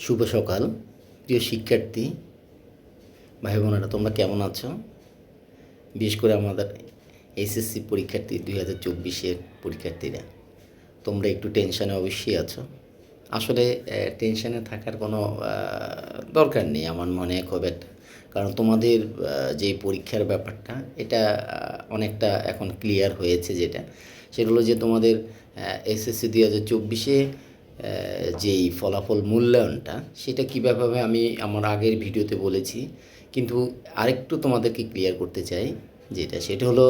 শুভ সকাল প্রিয় শিক্ষার্থী ভাই বোনেরা, তোমরা কেমন আছো? বিশেষ করে আমাদের এসএসসি পরীক্ষার্থী 2024-এর পরীক্ষার্থীরা, তোমরা একটু টেনশানে অবশ্যই আছো। আসলে টেনশানে থাকার কোনো দরকার নেই আমার মনে হয় খুব একটা, কারণ তোমাদের যে পরীক্ষার ব্যাপারটা এটা অনেকটা এখন ক্লিয়ার হয়েছে। সেটা হলো যে তোমাদের এসএসসি 2024-এ যেই ফলাফল মূল্যায়নটা সেটা কীভাবে হবে আমি আমার আগের ভিডিওতে বলেছি, কিন্তু আরেকটু তোমাদেরকে ক্লিয়ার করতে চাই। সেটা হলো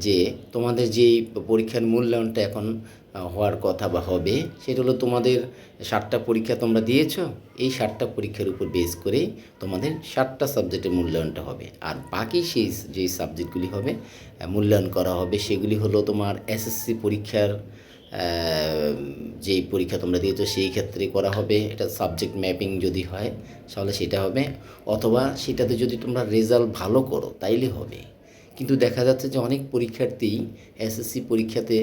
যে তোমাদের যেই পরীক্ষার মূল্যায়নটা এখন হওয়ার কথা বা হবে, সেটা হলো তোমাদের 7টা পরীক্ষা তোমরা দিয়েছো। এই 7টা পরীক্ষার উপর বেস করেই তোমাদের 7টা সাবজেক্টের মূল্যায়নটা হবে। আর বাকি যেই সাবজেক্টগুলি হবে মূল্যায়ন করা হবে, সেগুলি হলো তোমার এসএসসি পরীক্ষার যেই পরীক্ষা তোমরা দিয়েছো সেই ক্ষেত্রে করা হবে। এটা সাবজেক্ট ম্যাপিং যদি হয় তাহলে সেটা হবে, অথবা সেটাতে যদি তোমরা রেজাল্ট ভালো করো তাইলে হবে। কিন্তু দেখা যাচ্ছে যে অনেক পরীক্ষার্থী এসএসসি পরীক্ষাতে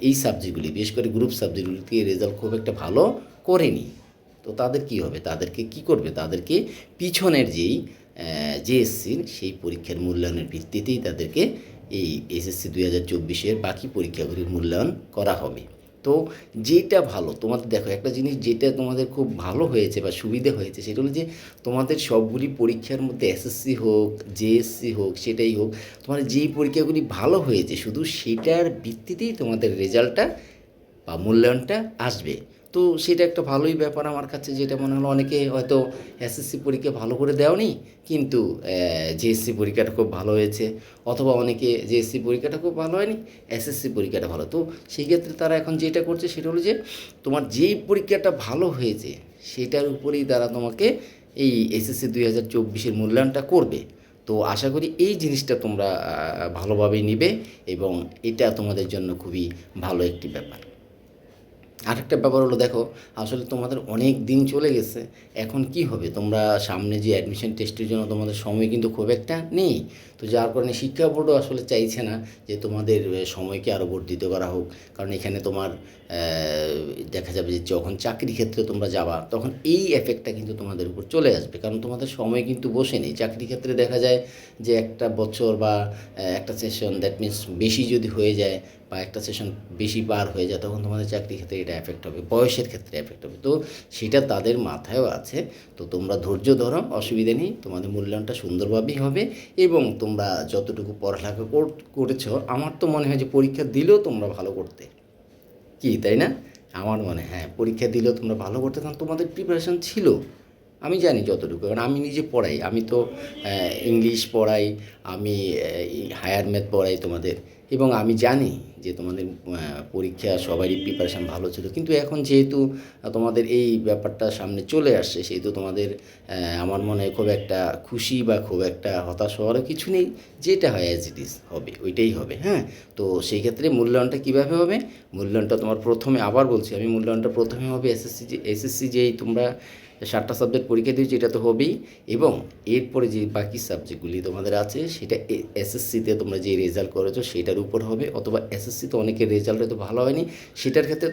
এই সাবজেক্টগুলি, বিশেষ করে গ্রুপ সাবজেক্টগুলিতে রেজাল্ট খুব একটা ভালো করেনি। তো তাদের কি হবে? তাদেরকে কি করবে? তাদেরকে পিছনের যেই জেএসসির সেই পরীক্ষার মূল্যায়নের ভিত্তিতেই তাদেরকে এই এসএসসি 2024-এর বাকি পরীক্ষাগুলির মূল্যায়ন করা হবে। তো যেটা ভালো তোমাদের, দেখো একটা জিনিস যেটা তোমাদের খুব ভালো হয়েছে বা সুবিধে হয়েছে, সেটা হলো যে তোমাদের সবগুলি পরীক্ষার মধ্যে এসএসসি হোক জেএসসি হোক সেটাই হোক, তোমাদের যেই পরীক্ষাগুলি ভালো হয়েছে শুধু সেটার ভিত্তিতেই তোমাদের রেজাল্টটা বা মূল্যায়নটা আসবে। তো সেটা একটা ভালোই ব্যাপার আমার কাছে, যেটা মনে হলো অনেকে হয়তো এসএসসি পরীক্ষা ভালো করে দেওনি, কিন্তু জেএসসি পরীক্ষাটা খুব ভালো হয়েছে, অথবা অনেকে জেএসসি পরীক্ষাটা খুব ভালো হয়নি, এসএসসি পরীক্ষাটা ভালো। তো সেই ক্ষেত্রে তারা এখন যেটা করছে সেটা হলো যে তোমার যেই পরীক্ষাটা ভালো হয়েছে সেটার উপরেই তারা তোমাকে এই এসএসসি 2024-এর মূল্যায়নটা করবে। তো আশা করি এই জিনিসটা তোমরা ভালোভাবেই নিবে এবং এটা তোমাদের জন্য খুবই ভালো একটি ব্যাপার। আরেকটা ব্যাপার হলো, দেখো আসলে তোমাদের অনেক দিন চলে গেছে, এখন কি হবে? তোমরা সামনে যে অ্যাডমিশন টেস্টের জন্য তোমাদের সময় কিন্তু খুব একটা নেই। তো যার কারণে শিক্ষা বোর্ডও আসলে চাইছে না যে তোমাদের সময়কে আরও বর্ধিত করা হোক, কারণ এখানে তোমার দেখা যাবে যে যখন চাকরি ক্ষেত্রে তোমরা যাবা তখন এই এফেক্টটা কিন্তু তোমাদের উপর চলে আসবে, কারণ তোমাদের সময় কিন্তু বসে নেই। চাকরি ক্ষেত্রে দেখা যায় যে একটা বছর বা একটা সেশন, দ্যাট মিনস বেশি যদি হয়ে যায় বা একটা সেশন বেশি পার হয়ে যায়, তখন তোমাদের চাকরির ক্ষেত্রে এটা এফেক্ট হবে, বয়সের ক্ষেত্রে এফেক্ট হবে। তো সেটা তাদের মাথায়ও আছে। তো তোমরা ধৈর্য ধরো, অসুবিধা নেই, তোমাদের মূল্যায়নটা সুন্দরভাবেই হবে। এবং তোমরা যতটুকু পড়ালেখা করেছো, আমার তো মনে হয় যে পরীক্ষা দিলেও তোমরা ভালো করতে, কি তাই না? আমার মনে হয় হ্যাঁ, পরীক্ষা দিলেও তোমরা ভালো করতে, কারণ তোমাদের প্রিপারেশান ছিল। আমি জানি যতটুকু, কারণ আমি নিজে পড়াই, আমি তো ইংলিশ পড়াই, আমি হায়ার ম্যাথ পড়াই তোমাদের, এবং আমি জানি যে তোমাদের পরীক্ষা সবারই প্রিপারেশান ভালো ছিল। কিন্তু এখন যেহেতু তোমাদের এই ব্যাপারটা সামনে চলে আসছে, সেহেতু তোমাদের আমার মনে হয় খুব একটা খুশি বা খুব একটা হতাশ হওয়ারও কিছু নেই। যেটা হয় অ্যাজ ইট ইজ হবে, ওইটাই হবে। হ্যাঁ, তো সেই ক্ষেত্রে মূল্যায়নটা কীভাবে হবে? মূল্যায়নটা তোমার প্রথমে, আবার বলছি আমি, মূল্যায়নটা প্রথমে হবে এসএসসি যেই তোমরা 7টা সাবজেক্ট পরীক্ষা দিয়েছি এটা তো হবেই, এবং এরপরে যে বাকি সাবজেক্টগুলি তোমাদের আছে সেটা এসএসসিতে তোমরা যে রেজাল্ট করেছো সেটার উপর হবে, অথবা এসএসসিতে অনেকের রেজাল্ট হয়তো ভালো হয়নি, সেটার ক্ষেত্রে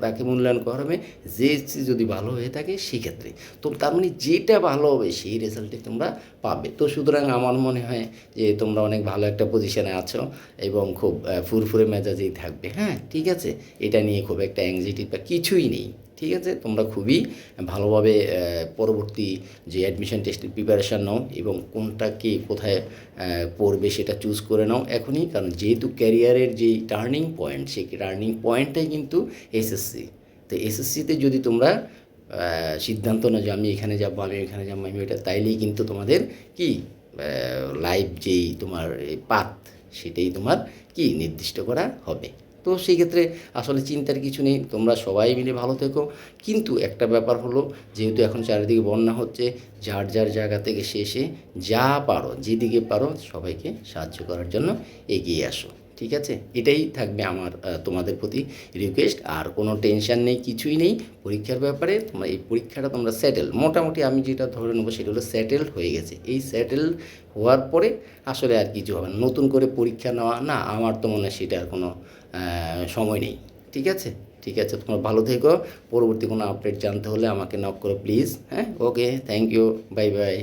তাকে মূল্যায়ন করা হবে। জেএসসি যদি ভালো হয়ে থাকে সেক্ষেত্রে তো তার মানে যেটা ভালো হবে সেই রেজাল্টে তোমরা পাবে। তো সুতরাং আমার মনে হয় যে তোমরা অনেক ভালো একটা পজিশানে আছো এবং খুব ফুরফুরে মেজাজেই থাকবে। হ্যাঁ, ঠিক আছে, এটা নিয়ে খুব একটা অ্যাংজাইটি বা কিছুই নেই। ঠিক আছে, তোমরা খুবই ভালোভাবে পরবর্তী যে অ্যাডমিশন টেস্টের প্রিপারেশান নাও, এবং কোনটা কে কোথায় পড়বে সেটা চুজ করে নাও এখনই, কারণ যেহেতু ক্যারিয়ারের যেই টার্নিং পয়েন্ট, সেই টার্নিং পয়েন্টটাই কিন্তু এসএসসি। তো এসএসসিতে যদি তোমরা সিদ্ধান্ত নাও যে আমি এখানে যাবো, আমি এখানে যাবো, আমি ওইটা, তাইলেই কিন্তু তোমাদের কি লাইফ যেই তোমার পাথ সেটাই তোমার কি নির্দিষ্ট করা হবে। তো সেই ক্ষেত্রে আসলে চিন্তার কিছু নেই, তোমরা সবাই মিলে ভালো থেকো। কিন্তু একটা ব্যাপার হলো, যেহেতু এখন চারিদিকে বন্যা হচ্ছে, যার যার জায়গা থেকে শেষে যা পারো, যেদিকে পারো সবাইকে সাহায্য করার জন্য এগিয়ে আসো। ঠিক আছে, এটাই থাকবে আমার তোমাদের প্রতি রিকোয়েস্ট। আর কোনো টেনশান নেই, কিছুই নেই পরীক্ষার ব্যাপারে। তোমরা এই পরীক্ষাটা তোমরা সেটেল, মোটামুটি আমি যেটা ধরে নেবো সেটা হলো সেটেলড হয়ে গেছে। এই সেটেল হওয়ার পরে আসলে আর কিছু হবে না, নতুন করে পরীক্ষা নেওয়া না, আমার তো মনে হয় সেটা আর কোনো সময় নেই। ঠিক আছে। ঠিক আছে, তোমরা ভালো থেকো। পরবর্তী কোনো আপডেট জানতে হলে আমাকে নক করো প্লিজ। হ্যাঁ, ওকে, থ্যাংক ইউ, বাই বাই।